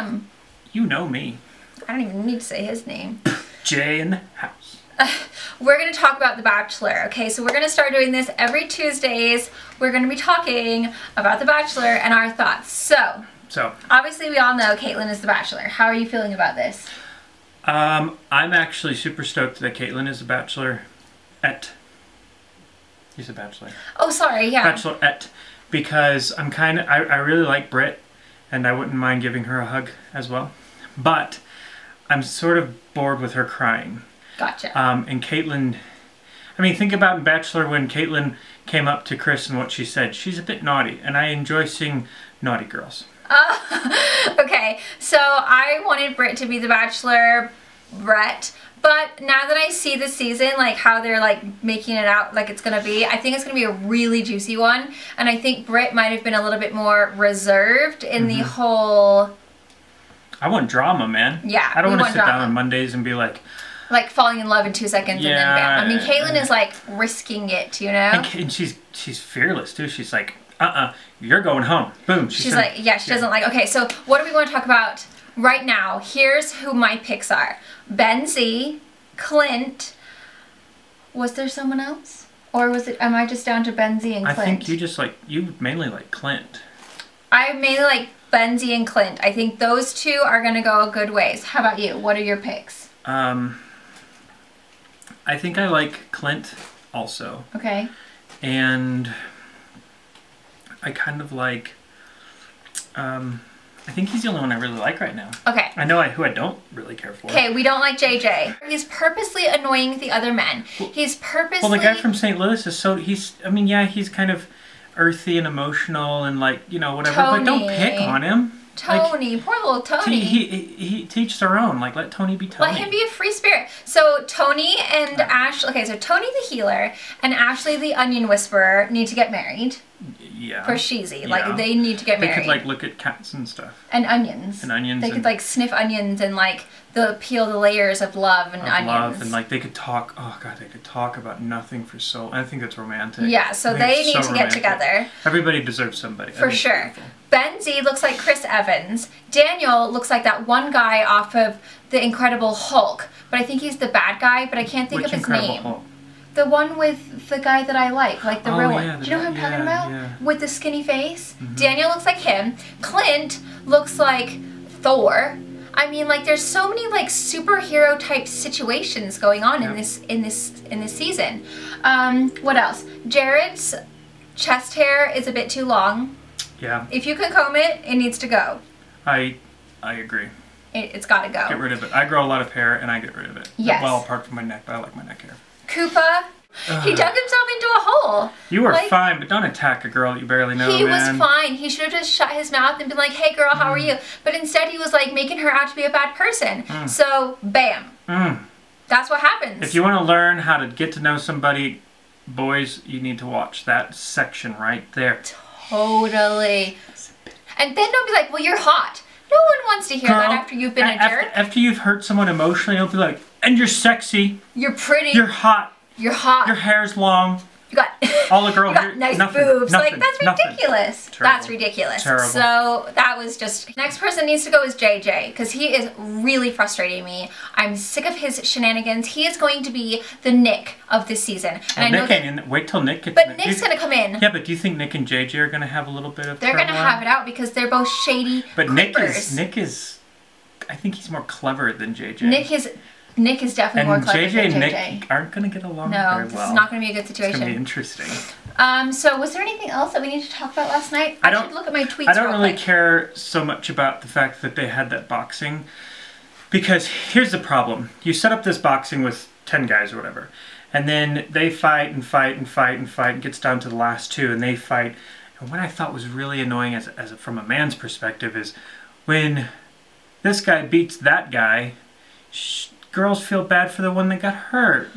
him? You know me. I don't even need to say his name. Jay in the house. We're going to talk about The Bachelor, okay? So we're going to start doing this every Tuesdays. We're going to be talking about The Bachelor and our thoughts. So obviously we all know Caitlyn is The Bachelor. How are you feeling about this? I'm actually super stoked that Caitlyn is a Bachelorette. He's a Bachelor. Oh, sorry, yeah. Bachelorette. Because I really like Britt, and I wouldn't mind giving her a hug as well. But I'm sort of bored with her crying. Gotcha. And Caitlyn, I mean, think about in Bachelor when Caitlyn came up to Chris and what she said. She's a bit naughty, and I enjoy seeing naughty girls. Okay, so I wanted Britt to be the Bachelorette, but now that I see the season, like how they're like making it out like it's gonna be, I think it's gonna be a really juicy one, and I think Britt might have been a little bit more reserved in the whole... I want drama, man. Yeah, I don't want to sit down on Mondays and be like falling in love in 2 seconds and then bam. I mean, Caitlyn is like risking it, you know? And she's fearless too. She's like, you're going home. Boom. She's like, yeah, she doesn't like, okay, so what do we want to talk about right now? Here's who my picks are. Benzie, Clint. Was there someone else? Or am I just down to Benzie and Clint? I think you mainly like Clint. I mainly like Benzie and Clint. I think those two are going to go good ways. How about you? What are your picks? I think I like Clint also. Okay. And I kind of like, I think he's the only one I really like right now. Okay. I know who I don't really care for. Okay, we don't like JJ. He's purposely annoying the other men. He's purposely... Well, the guy from St. Louis is so, he's kind of earthy and emotional and like, you know, whatever, Tony. but don't pick on him. Tony, poor little Tony. He teach their own. Like, let Tony be Tony. Let him be a free spirit. So Tony and Ashley, okay, so Tony the healer and Ashley the onion whisperer need to get married. Yeah. For Sheezy. Yeah. Like, they need to get married. They could, like, look at cats and stuff. And onions. And onions. They could, like, sniff onions and, like, peel the layers of love and onions. Love, and, like, they could talk, oh, God, they could talk about nothing for so, I think that's romantic. Yeah, so they need to get together. Everybody deserves somebody. For sure. Benzie looks like Chris Evans. Daniel looks like that one guy off of The Incredible Hulk. But I think he's the bad guy, but I can't think of his name. Hulk? The one with the guy that I like the real one. Do you know who I'm talking about? Yeah. With the skinny face? Daniel looks like him. Clint looks like Thor. I mean, like, there's so many like superhero type situations going on in this season. What else? Jared's chest hair is a bit too long. Yeah. If you can comb it, it needs to go. I agree. It's got to go. Get rid of it. I grow a lot of hair and I get rid of it. Yes. Well, apart from my neck, but I like my neck hair. Koopa, he dug himself into a hole. You were fine, but don't attack a girl that you barely know, He was fine. He should have just shut his mouth and been like, hey girl, how are you? But instead he was like making her out to be a bad person. So, bam. That's what happens. If you want to learn how to get to know somebody, boys, you need to watch that section right there. Totally. And then don't be like, well, you're hot. No one wants to hear that after you've been a jerk. After you've hurt someone emotionally, don't be like, and you're sexy. You're pretty. You're hot. You're hot. Your hair's long. You got all the girl you got nice boobs. Like, that's ridiculous. That's ridiculous. Terrible. So that was just... Next person needs to go is JJ, because he is really frustrating me. I'm sick of his shenanigans. He is going to be the Nick of this season. And Nick ain't in. Wait till Nick gets in. But Nick's going to come in. Yeah, but do you think Nick and JJ are going to have a little bit of They're going to have it out because they're both shady But Nick is... I think he's more clever than JJ. Nick is definitely more clever JJ than JJ. And Nick aren't going to get along very well. No, this is not going to be a good situation. It's going to be interesting. So was there anything else that we need to talk about last night? I should look at my tweets. I don't really care so much about the fact that they had that boxing, because here's the problem. You set up this boxing with 10 guys or whatever, and then they fight and fight and fight and fight, and gets down to the last two, and they fight. And what I thought was really annoying from a man's perspective is when this guy beats that guy, girls feel bad for the one that got hurt.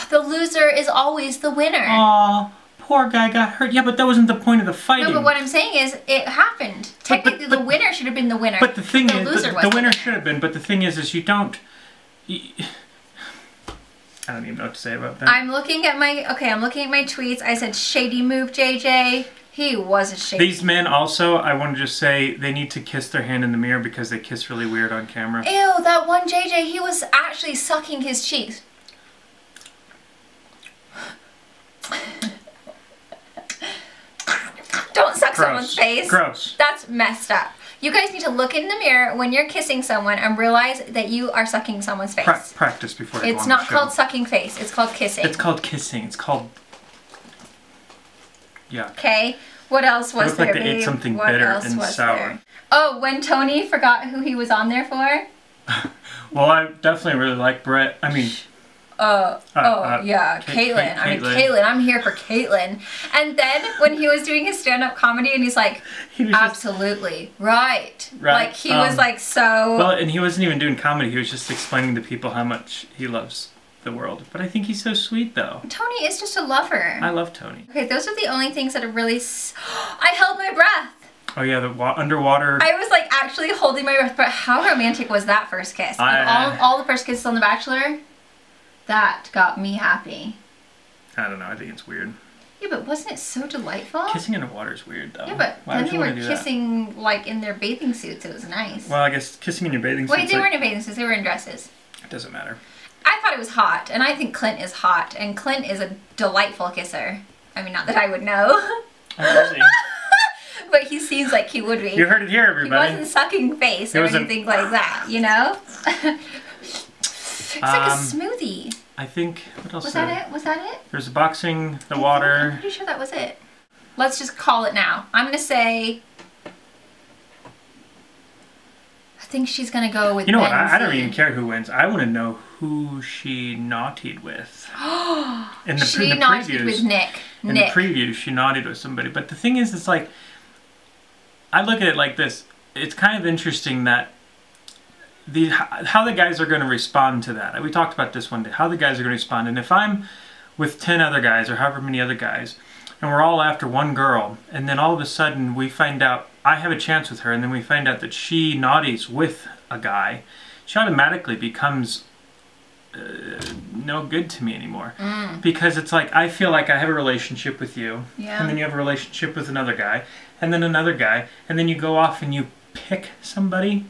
The loser is always the winner. Aw, poor guy got hurt. Yeah, but that wasn't the point of the fighting. No, but what I'm saying is, it happened. Technically, the winner should have been the winner. But the thing is, the winner should have been, but the thing is you don't... I don't even know what to say about that. I'm looking at my tweets. I said, Shady move, JJ. He was a shady. These men also, I want to just say, they need to kiss their hand in the mirror because they kiss really weird on camera. Ew, that one JJ, he was actually sucking his cheeks. Don't suck someone's face. Gross. That's messed up. You guys need to look in the mirror when you're kissing someone and realize that you are sucking someone's face. Practice before you go on It's the not show. called sucking face. It's called kissing. It's called kissing. It's called... Yeah. Okay. What else was looked there, like they babe? ate something What bitter else and was sour. there? Oh, when Tony forgot who he was on there for? Well, I definitely really like Britt. I mean... yeah, Caitlyn. I mean, Caitlyn. I'm here for Caitlyn. And then when he was doing his stand-up comedy and he's like, absolutely, right. Like, he was like so... Well, and he wasn't even doing comedy. He was just explaining to people how much he loves the world. But I think he's so sweet, though. Tony is just a lover. I love Tony. Okay, those are the only things that are really... I held my breath. Oh, yeah, the underwater... I was, like, actually holding my breath. But how romantic was that first kiss? All the first kisses on The Bachelor... That got me happy. I don't know. I think it's weird. Yeah, but wasn't it so delightful? Kissing in the water is weird, though. Yeah, but then they were kissing, like, in their bathing suits. It was nice. Well, I guess kissing in your bathing suits... Wait, they weren't in bathing suits. They were in dresses. It doesn't matter. I thought it was hot, and I think Clint is hot, and Clint is a delightful kisser. I mean, not that I would know. But he seems like he would be. You heard it here, everybody. He wasn't sucking face or anything like that, you know? It's like a smoothie. I think, what else? Was that it? Was that it? There's the boxing, the water. I'm pretty sure that was it. Let's just call it now. I'm going to say... I think she's going to go with You know what? Benzie. I don't even care who wins. I want to know who she naughtied with. In the she naughtied previews, with Nick. In the previews, she naughtied with somebody. But the thing is, it's like... I look at it like this. It's kind of interesting that how the guys are going to respond to that. We talked about this one day, how the guys are going to respond. And if I'm with 10 other guys or however many other guys, and we're all after one girl, and then all of a sudden we find out I have a chance with her, and then we find out that she naughties with a guy, she automatically becomes no good to me anymore. Because it's like, I feel like I have a relationship with you, and then you have a relationship with another guy, and then another guy, and then you go off and you pick somebody.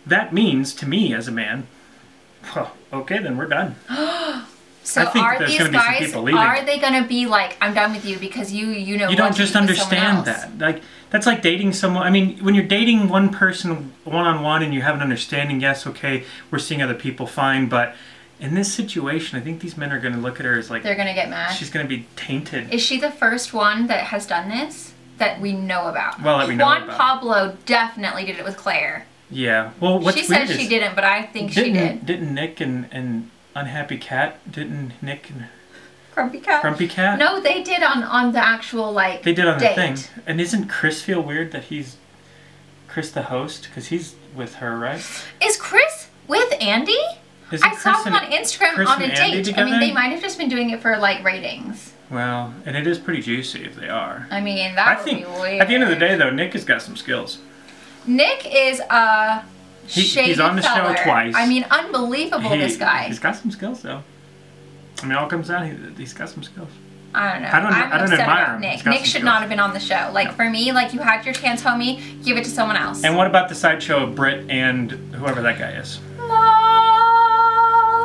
That means, to me as a man, well, okay, then we're done. So are these guys, are they going to be like, I'm done with you because you know you don't just understand that. Like, that's like dating someone. I mean, when you're dating one person one-on-one and you have an understanding, yes, okay, we're seeing other people, fine, but in this situation, I think these men are going to look at her as like... They're going to get mad. She's going to be tainted. Is she the first one that has done this that we know about? Well, that we know about. Juan Pablo definitely did it with Claire. Yeah. Well, what's she said she didn't, but I think she did. Didn't Nick and Unhappy Cat? Didn't Nick and Grumpy Cat? Grumpy Cat? No, they did on the actual like. They did on date. the thing. And isn't Chris feel weird that he's Chris the host because he's with her, right? Is Chris with Andy? I saw him on Instagram on a date. I mean, they might have just been doing it for like ratings. Well, and it is pretty juicy if they are. I mean, that would be weird. At the end of the day, though, Nick has got some skills. Nick is a shady he's on the show twice. I mean, unbelievable, this guy. He's got some skills, though. I mean, all comes down, he's got some skills. I don't know. I don't admire him. Nick. Nick should not have been on the show. Like, for me, like, you had your chance, homie, give it to someone else. And what about the sideshow of Britt and whoever that guy is?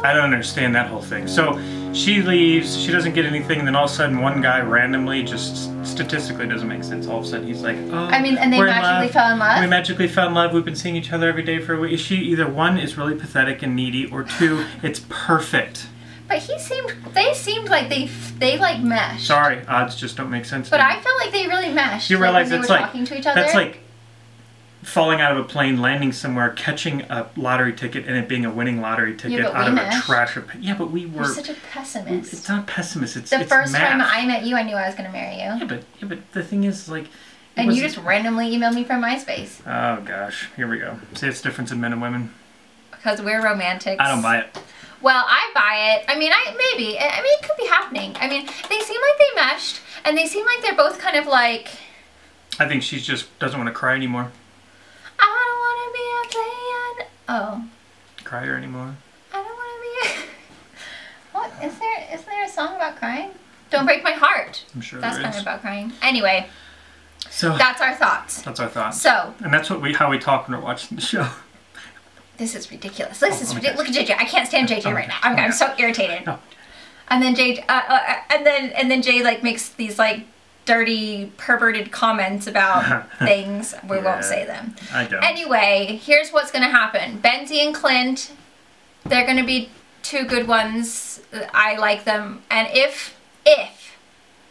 I don't understand that whole thing. So she leaves, she doesn't get anything, and then all of a sudden one guy randomly, just statistically doesn't make sense. All of a sudden he's like, oh, I mean, and they magically fell in love? We magically fell in love. We've been seeing each other every day for a week. Is she either one is really pathetic and needy, or two, it's perfect. But they seemed like they like meshed. Sorry, odds just don't make sense. But I felt like they really meshed. You realize when they were talking to each other? That's like falling out of a plane, landing somewhere, catching a lottery ticket, and it being a winning lottery ticket out of a trash of... Yeah, but we were... You're such a pessimist. It's not pessimist, it's the first math. time I met you, I knew I was going to marry you. Yeah, but the thing is, like... And you just randomly emailed me from MySpace. Oh, gosh. Here we go. See, it's the difference in men and women. Because we're romantics. I don't buy it. Well, I buy it. I mean, maybe. I mean, it could be happening. I mean, they seem like they meshed, and they seem like they're both kind of like... I think she just doesn't want to cry anymore. I don't want to be a player. Oh. Crier anymore. I don't want to be a... What? Is there a song about crying? Don't break my heart. I'm sure that's there kind is. of about crying. Anyway, so that's our thoughts. That's our thoughts. So, and that's how we talk when we're watching the show. This is ridiculous. This is ridiculous. Look at JJ. I can't stand JJ right now. I'm so irritated. No. And then Jay, and then Jay like makes these like dirty, perverted comments about things. We won't say them. I don't. Anyway, here's what's gonna happen. Benzie and Clint, they're gonna be two good ones. I like them. And if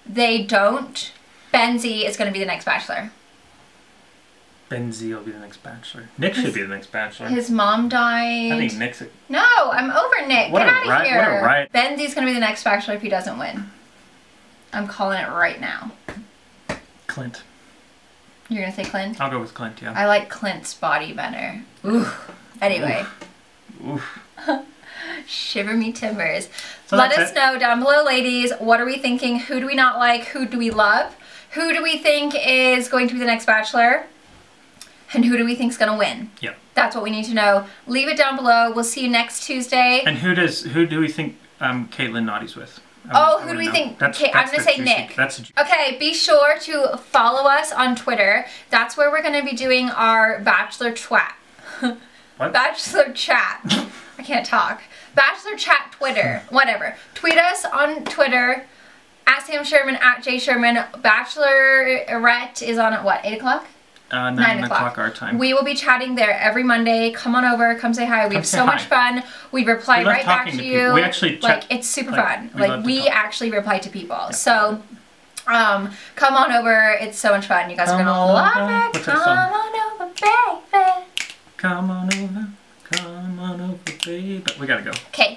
they don't, Benzie is gonna be the next Bachelor. Benzie will be the next Bachelor. Nick should be the next Bachelor. His mom died. I think Nick's it. No, I'm over Nick. Get out of here. What a riot. Benzie's gonna be the next Bachelor if he doesn't win. I'm calling it right now. Clint. You're gonna say Clint? I'll go with Clint, yeah. I like Clint's body better. Ooh. Anyway. Oof. Shiver me timbers. So let us know down below, ladies, what are we thinking? Who do we not like? Who do we love? Who do we think is going to be the next Bachelor? And who do we think is going to win? Yep. That's what we need to know. Leave it down below. We'll see you next Tuesday. And who do we think Caitlin Naughty's with? Who do we think? I'm going to say Nick. Okay, be sure to follow us on Twitter. That's where we're going to be doing our Bachelor Twat. What? Bachelor Chat. I can't talk. Bachelor Chat Twitter. Whatever. Tweet us on Twitter. At Sam Sherman, at Jay Sherman. Bachelorette is on at what, 8 o'clock? 9 o'clock our time. We will be chatting there every Monday. Come on over, come say hi. We have so much fun. We reply right back to you. We actually like it's super fun. Like we actually reply to people. Yeah. So come on over. It's so much fun. You guys are gonna love it. Come on over, baby. Come on over. Come on over, baby. We gotta go. Okay.